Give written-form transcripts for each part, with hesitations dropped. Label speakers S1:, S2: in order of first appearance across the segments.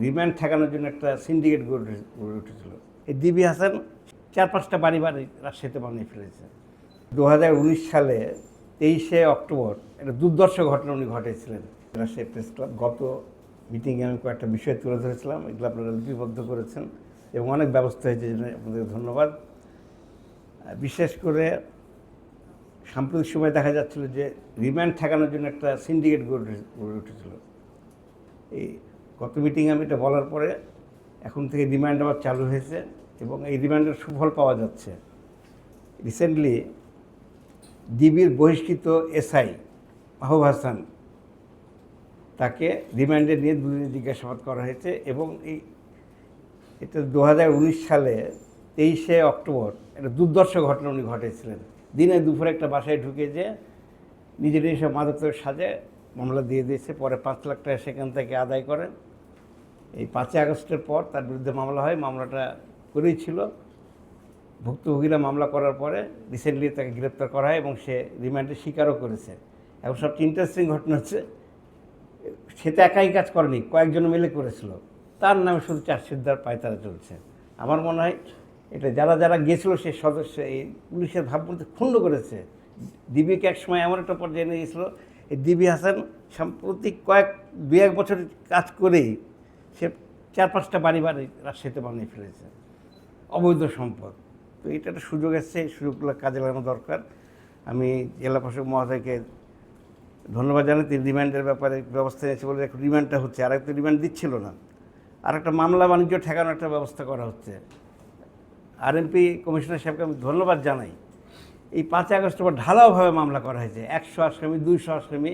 S1: Remand ঠেকানোর জন্য একটা সিন্ডিকেট গড়ে উঠেছিল। এই ডিবি হাসান 4-5টা বাড়ি রাজশাহীতে বানিয়ে ফেলেছে। 2019 সালে 23শে অক্টোবর একটা দুর্দর্শ ঘটনা উনি ঘটেছিলেন রাজশাহী প্রেস ক্লাব। গত মিটিংয়ে আমি কয়েকটা বিষয় তুলে ধরেছিলাম, এগুলো আপনারা লিপিবদ্ধ করেছেন এবং অনেক ব্যবস্থা হয়েছে, জন্য আপনাদের ধন্যবাদ। বিশেষ করে সাম্প্রতিক সময় দেখা যাচ্ছিল যে রিমান্ড ঠেকানোর জন্য একটা সিন্ডিকেট গড়ে উঠেছিল। এই গত মিটিংয়ে আমি এটা বলার পরে এখন থেকে রিমান্ড আবার চালু হয়েছে এবং এই রিমান্ডের সুফল পাওয়া যাচ্ছে। রিসেন্টলি ডিবির বহিষ্কৃত এসআই মাহবুব হাসান তাকে রিমান্ডে নিয়ে দুদিন জিজ্ঞাসাবাদ করা হয়েছে এবং এটা 2019 সালে 23শে অক্টোবর একটা দুর্দর্শ ঘটনা উনি ঘটেছিলেন। দিনে দুপুরে একটা বাসায় ঢুকে যে নিজের সব মাদকের সাজে মামলা দিয়ে দিয়েছে। পরে 5 লাখ টাকা সেখান থেকে আদায় করেন। এই 5ই আগস্টের পর তার বিরুদ্ধে মামলা হয়, মামলাটা করেই ছিল। ভুক্তভোগীরা মামলা করার পরে রিসেন্টলি তাকে গ্রেপ্তার করা হয় এবং সে রিমান্ডে স্বীকারও করেছে। এখন সবচেয়ে ইন্টারেস্টিং ঘটনা হচ্ছে সে তো একাই কাজ করেনি, কয়েকজন মিলে করেছিল। তার নামে শুধু চার্জশিট দেওয়ার পায়তারা চলছে। আমার মনে হয় এটা যারা যারা গিয়েছিল সেই সদস্য এই পুলিশের ভাবমূর্তি ক্ষুণ্ণ করেছে। ডিবিকে এক সময় এমন একটা পর্যায়ে নিয়ে গিয়েছিল, এই ডিবি হাসান সাম্প্রতিক 2-1 বছর কাজ করেই সে 4-5টা বাড়ি রাজশাহীতে বানিয়ে ফেলেছে, অবৈধ সম্পদ। তো এটা একটা সুযোগ এসছে, এই সুযোগগুলো কাজে লাগানো দরকার। আমি জেলা প্রশাসক মহোদয়কে ধন্যবাদ জানাই, তিনি রিমান্ডের ব্যাপারে ব্যবস্থা নিয়েছে বলে এখন রিমান্ডটা হচ্ছে। আর একটা রিমান্ড দিচ্ছিল না, আর একটা মামলা বাণিজ্য ঠেকানোর একটা ব্যবস্থা করা হচ্ছে। আরএমপি কমিশনার সাহেবকে আমি ধন্যবাদ জানাই। এই 5ই আগস্টের পর ঢালাওভাবে মামলা করা হয়েছে, 100 আসামি 200 আসামি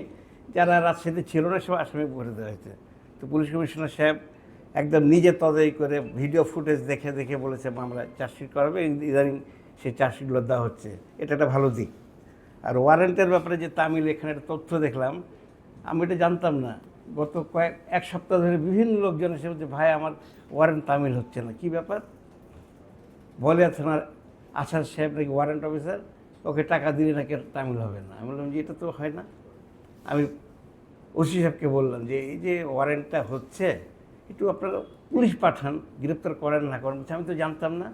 S1: যারা রাজশাহীতে ছিল না সব আসামি ভরে দেওয়া হয়েছে। তো পুলিশ কমিশনার সাহেব একদম নিজে তদারকি করে ভিডিও ফুটেজ দেখে দেখে বলেছে মামলা চার্জশিট করাবে। ইদানিং সেই চার্জশিটগুলো দেওয়া হচ্ছে, এটা একটা ভালো দিক। আর ওয়ারেন্টের ব্যাপারে যে তামিল, এখানে একটা তথ্য দেখলাম, আমি এটা জানতাম না। গত এক সপ্তাহ ধরে বিভিন্ন লোকজন এসে বলছে, ভাই আমার ওয়ারেন্ট তামিল হচ্ছে না, কী ব্যাপার? বলিয়া থানার আসার সাহেব নাকি ওয়ারেন্ট অফিসার, ওকে টাকা দিলে নাকি তামিল হবে না। আমি বললাম যে এটা তো হয় না। আমি ওসি সাহেবকে বললাম যে এই যে ওয়ারেন্টটা হচ্ছে একটু আপনারা পুলিশ পাঠান, গ্রেপ্তার করেন না করেন। আমি তো জানতাম না,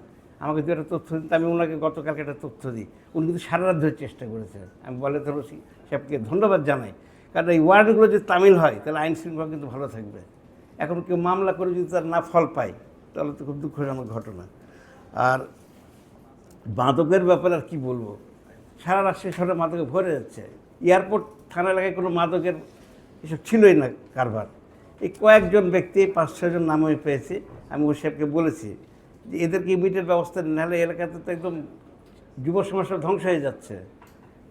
S1: আমাকে তো একটা তথ্য দিন। আমি ওনাকে গতকালকে একটা তথ্য দিই, উনি কিন্তু সারা রাত ধরে চেষ্টা করেছেন। আমি বলে তো ওসি সাহেবকে ধন্যবাদ জানাই, কারণ এই ওয়ারেন্টগুলো যদি তামিল হয় তাহলে আইন শৃঙ্খলা কিন্তু ভালো থাকবে। এখন কেউ মামলা করে যদি তার না ফল পায় তাহলে তো খুব দুঃখজনক ঘটনা। আর মাদকের ব্যাপারে আর কী বলবো, সারা রাজশাহী শহরে মাদকে ভরে যাচ্ছে। এয়ারপোর্ট থানা এলাকায় কোনো মাদকের এসব ছিলই না কারবার। এই কয়েকজন ব্যক্তি 5-6 জন নাম আমি পেয়েছি। আমি ওই সাহেবকে বলেছি যে এদেরকে ইমিডিয়েট ব্যবস্থা নাহলে এলাকাতে তো একদম যুব সমাজ ধ্বংস হয়ে যাচ্ছে।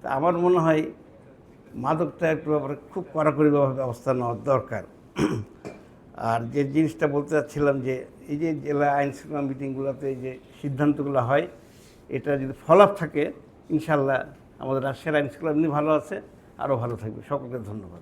S1: তা আমার মনে হয় মাদকটা একটু ব্যাপারে খুব কড়াকড়িভাবে ব্যবস্থা নেওয়ার দরকার। আর যে জিনিসটা বলতে চাচ্ছিলাম যে এই যে জেলা আইন শৃঙ্খলা মিটিংগুলোতে এই যে সিদ্ধান্তগুলো হয়, এটা যদি ফলো আপ থাকে ইনশাল্লাহ আমাদের রাজশাহীর আইন শৃঙ্খলা এমনি ভালো আছে, আরও ভালো থাকবে। সকলকে ধন্যবাদ।